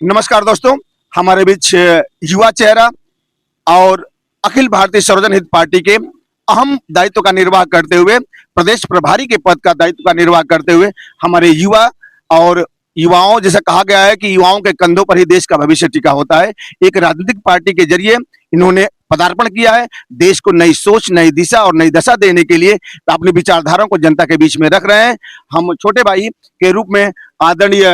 नमस्कार दोस्तों, हमारे बीच युवा चेहरा और अखिल भारतीय सर्वजन हित पार्टी के अहम दायित्व का निर्वाह करते हुए, प्रदेश प्रभारी के पद का दायित्व का निर्वाह करते हुए हमारे युवा और युवाओं, जैसा कहा गया है कि युवाओं के कंधों पर ही देश का भविष्य टिका होता है। एक राजनीतिक पार्टी के जरिए इन्होंने पदार्पण किया है। देश को नई सोच, नई दिशा और नई दशा देने के लिए अपनी विचारधाराओं को जनता के बीच में रख रहे हैं। हम छोटे भाई के रूप में आदरणीय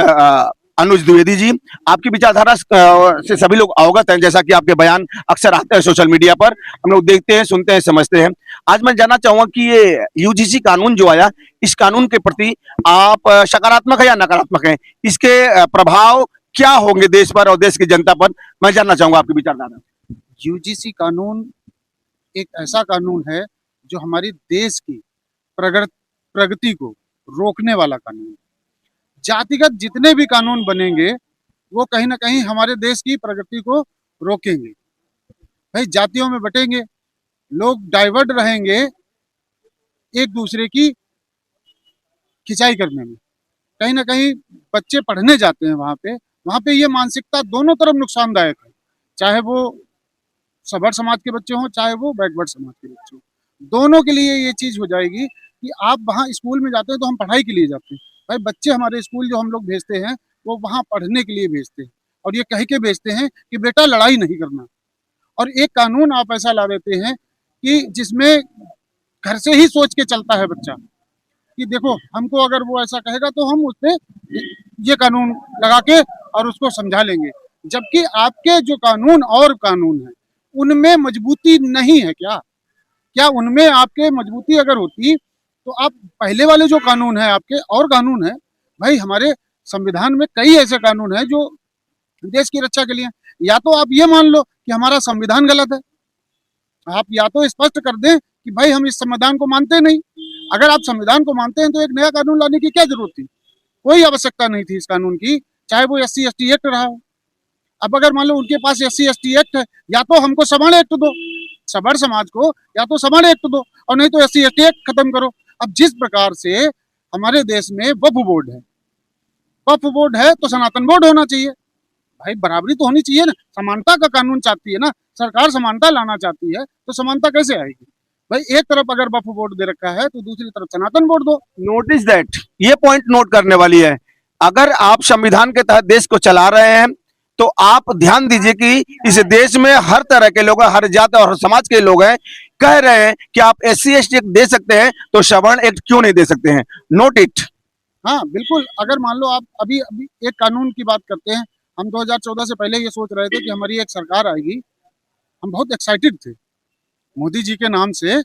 अनुज द्विवेदी जी, आपकी विचारधारा से सभी लोग अवगत हैं, जैसा कि आपके बयान अक्सर आते हैं सोशल मीडिया पर, हम लोग देखते हैं, सुनते हैं, समझते हैं। आज मैं जानना चाहूंगा कि ये यूजीसी कानून जो आया, इस कानून के प्रति आप सकारात्मक है या नकारात्मक है? इसके प्रभाव क्या होंगे देश पर और देश की जनता पर, मैं जानना चाहूंगा आपकी विचारधारा। यूजीसी कानून एक ऐसा कानून है जो हमारी देश की प्रगति को रोकने वाला कानून है। जातिगत जितने भी कानून बनेंगे वो कहीं ना कहीं हमारे देश की प्रगति को रोकेंगे। भाई जातियों में बटेंगे, लोग डाइवर्ट रहेंगे एक दूसरे की खिंचाई करने में। कहीं ना कहीं बच्चे पढ़ने जाते हैं वहां पे ये मानसिकता दोनों तरफ नुकसानदायक है, चाहे वो सबर समाज के बच्चे हों चाहे वो बैकवर्ड समाज के बच्चे हों। दोनों के लिए ये चीज हो जाएगी कि आप वहाँ स्कूल में जाते हैं तो हम पढ़ाई के लिए जाते हैं। भाई बच्चे हमारे स्कूल जो हम लोग भेजते हैं वो वहाँ पढ़ने के लिए भेजते हैं और ये कह के भेजते हैं कि बेटा लड़ाई नहीं करना। और एक कानून आप ऐसा ला देते हैं कि जिसमें घर से ही सोच के चलता है बच्चा कि देखो हमको अगर वो ऐसा कहेगा तो हम उस पर ये कानून लगा के और उसको समझा लेंगे। जबकि आपके जो कानून है उनमें मजबूती नहीं है। क्या उनमें आपके मजबूती अगर होती तो आप पहले वाले जो कानून है आपके और कानून है। भाई हमारे संविधान में कई ऐसे कानून हैं जो देश की रक्षा के लिए। या तो आप ये मान लो कि हमारा संविधान गलत है, आप या तो स्पष्ट कर दें कि भाई हम इस संविधान को मानते नहीं। अगर आप संविधान को मानते हैं तो एक नया कानून लाने की क्या जरूरत थी? कोई आवश्यकता नहीं थी इस कानून की, चाहे वो SC/ST एक्ट रहा हो। अब अगर मान लो उनके पास SC/ST एक्ट है, या तो हमको सवर्ण एक्ट दो, सबर समाज को, या तो सवर्ण एक्ट दो, और नहीं तो SC/ST एक्ट खत्म करो। अब जिस प्रकार से हमारे देश में वक्फ बोर्ड है तो सनातन बोर्ड होना चाहिए। भाई बराबरी तो होनी चाहिए ना, समानता का कानून चाहती है ना सरकार, समानता लाना चाहती है तो समानता कैसे आएगी? भाई एक तरफ अगर वक्फ बोर्ड दे रखा है तो दूसरी तरफ सनातन बोर्ड दो। नोटिस दैट, ये पॉइंट नोट करने वाली है। अगर आप संविधान के तहत देश को चला रहे हैं तो आप ध्यान दीजिए कि इस देश में हर तरह के लोग, हर जाति और समाज के लोग हैं, कह रहे हैं कि आप SC/ST एक्ट दे सकते हैं तो सवर्ण एक्ट क्यों नहीं दे सकते हैं? Note it. हाँ बिल्कुल, अगर मान लो आप अभी अभी एक कानून की बात करते हैं। हम 2014 से पहले ये सोच रहे थे कि हमारी एक सरकार आएगी, हम बहुत एक्साइटेड थे मोदी जी के नाम से,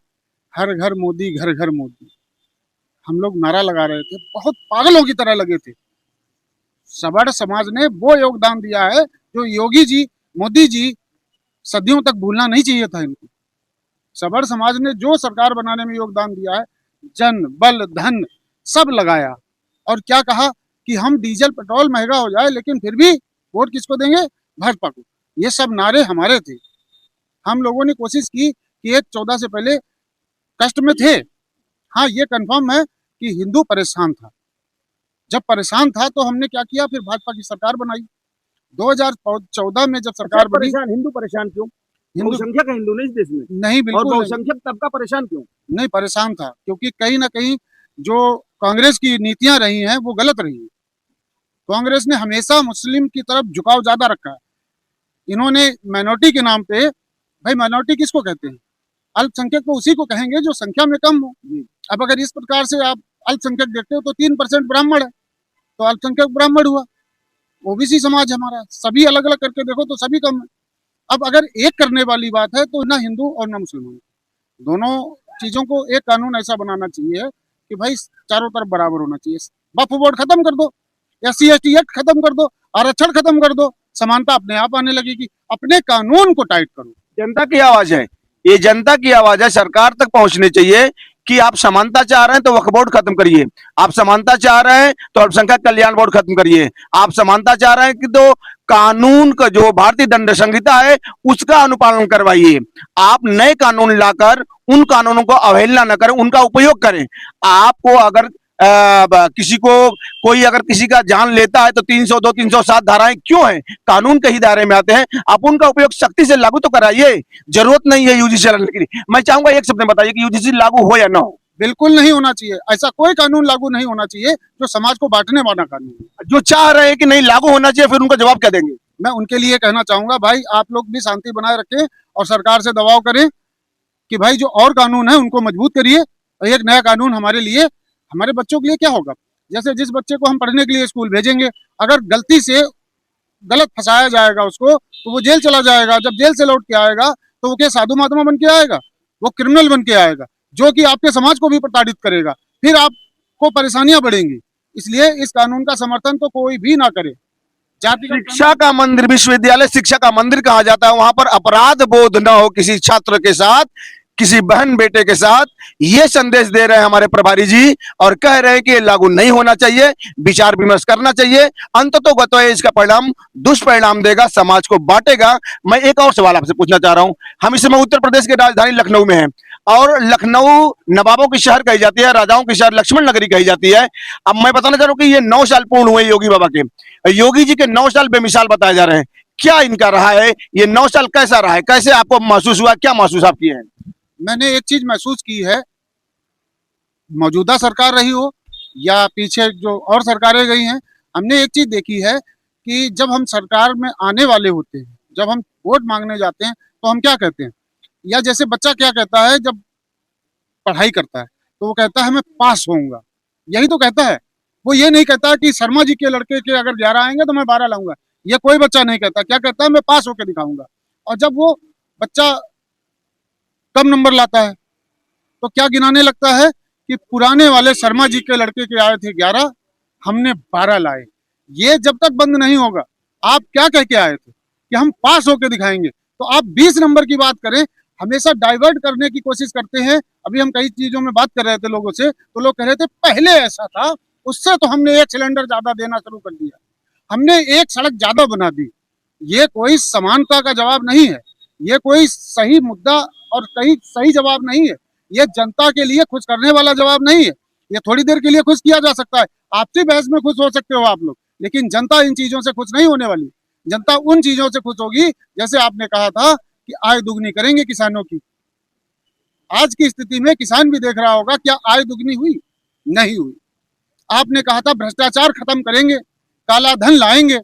हर घर मोदी घर घर मोदी हम लोग नारा लगा रहे थे, बहुत पागलों की तरह लगे थे। सवर्ण समाज ने वो योगदान दिया है जो योगी जी, मोदी जी सदियों तक भूलना नहीं चाहिए था इनको। सवर्ण समाज ने जो सरकार बनाने में योगदान दिया है, जन बल धन सब लगाया, और क्या कहा कि हम डीजल पेट्रोल महंगा हो जाए लेकिन फिर भी वोट किसको देंगे? भाजपा को। ये सब नारे हमारे थे। हम लोगों ने कोशिश की कि एक 14 से पहले कष्ट में थे। हाँ ये कंफर्म है कि हिंदू परेशान था। जब परेशान था तो हमने क्या किया, फिर भाजपा की सरकार बनाई। 2014 में जब सरकार बनी। हिंदू परेशान क्यों? हिंदू संख्या का हिंदू नहीं इस देश में नहीं, बिल्कुल और बहुसंख्यक तबका परेशान क्यों? नहीं परेशान था, क्योंकि कहीं ना कहीं जो कांग्रेस की नीतियां रही हैं वो गलत रही हैं। कांग्रेस ने हमेशा मुस्लिम की तरफ झुकाव ज्यादा रखा है। इन्होंने माइनॉरिटी के नाम पे, भाई माइनॉरिटी किसको कहते हैं? अल्पसंख्यक तो उसी को कहेंगे जो संख्या में कम हो। अब अगर इस प्रकार से आप अल्पसंख्यक देखते हो तो 3% ब्राह्मण है, तो अल्पसंख्यक ब्राह्मण हुआ। OBC समाज हमारा, सभी अलग अलग करके देखो तो सभी कम है। अब अगर एक करने वाली बात है तो ना हिंदू और ना मुसलमान, दोनों चीजों को एक कानून ऐसा बनाना चाहिए कि भाई चारों तरफ बराबर होना चाहिए। वक्फ बोर्ड खत्म कर दो, SC/ST एक्ट खत्म कर दो, आरक्षण खत्म कर दो, समानता अपने आप आने लगेगी। अपने कानून को टाइट करो। जनता की आवाज है, ये जनता की आवाज है, सरकार तक पहुंचनी चाहिए कि आप समानता चाह रहे हैं तो वक्फ बोर्ड खत्म करिए, आप समानता चाह रहे हैं तो अल्पसंख्यक कल्याण बोर्ड खत्म करिए, आप समानता चाह रहे हैं कि तो कानून का जो भारतीय दंड संहिता है उसका अनुपालन करवाइए। आप नए कानून लाकर उन कानूनों को अवहेलना न करें, उनका उपयोग करें। आपको अगर किसी को कोई अगर किसी का जान लेता है तो 302 307 धाराएं क्यों हैं? कानून के ही दायरे में आते हैं। आप उनका उपयोग सख्ती से लागू तो कराइए, जरूरत नहीं है यूजीसी चलाने की। मैं चाहूंगा एक शब्द में बताइए कि यूजीसी लागू हो या ना हो। बिल्कुल नहीं होना चाहिए, ऐसा कोई कानून लागू नहीं होना चाहिए जो समाज को बांटने वाला कानून है। जो चाह रहे हैं कि नहीं लागू होना चाहिए, फिर उनका जवाब क्या देंगे? मैं उनके लिए कहना चाहूंगा, भाई आप लोग भी शांति बनाए रखें और सरकार से दबाव करें कि भाई जो और कानून है उनको मजबूत करिए और एक नया कानून हमारे लिए, हमारे बच्चों के लिए क्या होगा। जैसे जिस बच्चे को हम पढ़ने के लिए स्कूल भेजेंगे, अगर गलती से गलत फंसाया जाएगा उसको, तो वो जेल चला जाएगा। जब जेल से लौट के आएगा तो वो क्या साधु महात्मा बन के आएगा? वो क्रिमिनल बन के आएगा, जो कि आपके समाज को भी प्रताड़ित करेगा। फिर आपको परेशानियां बढ़ेंगी। इसलिए इस कानून का समर्थन तो कोई भी ना करे। शिक्षा का मंदिर, विश्वविद्यालय शिक्षा का मंदिर कहा जाता है, वहां पर अपराध बोध न हो किसी छात्र के साथ, किसी बहन बेटे के साथ। ये संदेश दे रहे हैं हमारे प्रभारी जी और कह रहे हैं कि ये लागू नहीं होना चाहिए, विचार विमर्श करना चाहिए। अंततोगत्वा इसका परिणाम दुष्परिणाम देगा, समाज को बांटेगा। मैं एक और सवाल आपसे पूछना चाह रहा हूं। हम इस समय उत्तर प्रदेश की राजधानी लखनऊ में हैं और लखनऊ नवाबों की शहर कही जाती है, राजाओं की शहर लक्ष्मण नगरी कही जाती है। अब मैं बताना चाह रहा हूं कि ये 9 साल पूर्ण हुए योगी बाबा के। योगी जी के 9 साल बेमिसाल बताए जा रहे हैं। क्या इनका रहा है ये 9 साल, कैसा रहा है, कैसे आपको महसूस हुआ, क्या महसूस आप किए हैं? मैंने एक चीज महसूस की है, मौजूदा सरकार रही हो या पीछे जो और सरकारें गई हैं, हमने एक चीज देखी है कि जब हम सरकार में आने वाले होते हैं, जब हम वोट मांगने जाते हैं, तो हम क्या कहते हैं, या जैसे बच्चा क्या कहता है जब पढ़ाई करता है, तो वो कहता है मैं पास होऊंगा, यही तो कहता है। वो ये नहीं कहता कि शर्मा जी के लड़के के अगर 11 आएंगे तो मैं 12 लाऊंगा, ये कोई बच्चा नहीं कहता। क्या कहता है, मैं पास होकर दिखाऊंगा। और जब वो बच्चा कम नंबर लाता है तो क्या गिनाने लगता है कि पुराने वाले शर्मा जी के लड़के के आए थे 11, हमने 12 लाए। ये जब तक बंद नहीं होगा, आप क्या कह के आए थे कि हम पास होके दिखाएंगे, तो आप 20 नंबर की बात करें, हमेशा डाइवर्ट करने की कोशिश करते हैं। अभी हम कई चीजों में बात कर रहे थे लोगों से, तो लोग कह रहे थे पहले ऐसा था, उससे तो हमने एक सिलेंडर ज्यादा देना शुरू कर दिया, हमने एक सड़क ज्यादा बना दी। ये कोई समानता का जवाब नहीं है, ये कोई सही मुद्दा और कहीं सही जवाब नहीं है, ये जनता के लिए खुश करने वाला जवाब नहीं है। ये थोड़ी देर के लिए खुश किया जा सकता है, आपसी बहस में खुश हो सकते हो आप लोग, लेकिन जनता इन चीजों से खुश नहीं होने वाली। जनता उन चीजों से खुश होगी जैसे आपने कहा था कि आय दुगनी करेंगे किसानों की। आज की स्थिति में किसान भी देख रहा होगा क्या आय दुगनी हुई? नहीं हुई। आपने कहा था भ्रष्टाचार खत्म करेंगे, काला धन लाएंगे,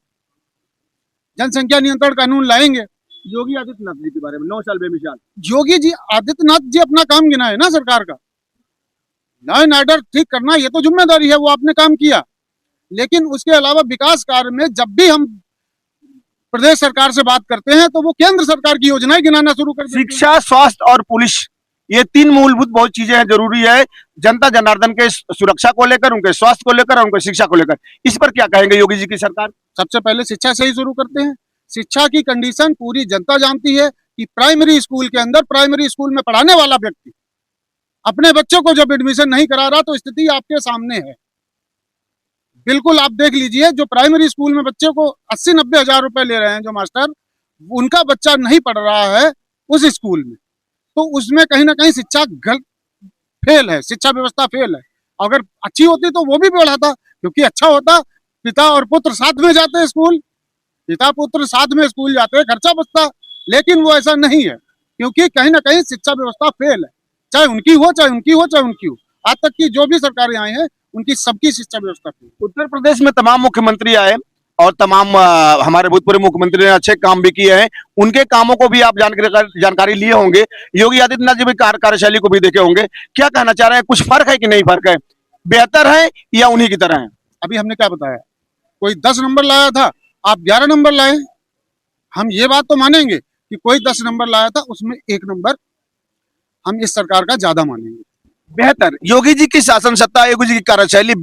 जनसंख्या नियंत्रण कानून लाएंगे। योगी आदित्यनाथ जी के बारे में 9 साल बेमिसाल। योगी जी आदित्यनाथ जी अपना काम गिना है ना सरकार का, लॉ एंड ऑर्डर ठीक करना ये तो जिम्मेदारी है, वो आपने काम किया। लेकिन उसके अलावा विकास कार्य में जब भी हम प्रदेश सरकार से बात करते हैं तो वो केंद्र सरकार की योजनाएं गिनाना शुरू कर देते हैं। शिक्षा, स्वास्थ्य और पुलिस, ये 3 मूलभूत बहुत चीजें हैं, जरूरी है जनता जनार्दन के सुरक्षा को लेकर, उनके स्वास्थ्य को लेकर, उनके शिक्षा को लेकर। इस पर क्या कहेंगे योगी जी की सरकार? सबसे पहले शिक्षा से ही शुरू करते हैं। शिक्षा की कंडीशन पूरी जनता जानती है कि प्राइमरी स्कूल के अंदर, प्राइमरी स्कूल में पढ़ाने वाला व्यक्ति अपने बच्चों को जब एडमिशन नहीं करा रहा, तो स्थिति आपके सामने है। बिल्कुल आप देख लीजिए, जो प्राइमरी स्कूल में बच्चे को 80-90 हजार रुपए ले रहे हैं जो मास्टर, उनका बच्चा नहीं पढ़ रहा है उस स्कूल में, तो उसमें कहीं ना कहीं शिक्षा फेल है, शिक्षा व्यवस्था फेल है। अगर अच्छी होती तो वो भी पढ़ाता, क्योंकि अच्छा होता, पिता और पुत्र साथ में जाते स्कूल, पिता पुत्र साथ में स्कूल जाते, खर्चा बचता। लेकिन वो ऐसा नहीं है, क्योंकि कहीं ना कहीं शिक्षा व्यवस्था फेल है, चाहे उनकी हो, चाहे उनकी हो, चाहे उनकी हो। आज तक की जो भी सरकारें आई हैं, उनकी सबकी शिक्षा व्यवस्था फेल। उत्तर प्रदेश में तमाम मुख्यमंत्री आए और तमाम हमारे भूतपूर्व मुख्यमंत्री ने अच्छे काम भी किए हैं, उनके कामों को भी आप जानकारी लिए होंगे। योगी आदित्यनाथ जी भी कार्यशैली को भी देखे होंगे। क्या कहना चाह रहे हैं, कुछ फर्क है कि नहीं फर्क है, बेहतर है या उन्हीं की तरह है? अभी हमने क्या बताया, कोई 10 नंबर लाया था, आप 11 नंबर लाए। हम ये बात तो मानेंगे कि कोई 10 नंबर लाया था, उसमें 1 नंबर हम इस सरकार का ज्यादा मानेंगे। बेहतर योगी जी की शासन सत्ता, योगी जी की कार्यशैली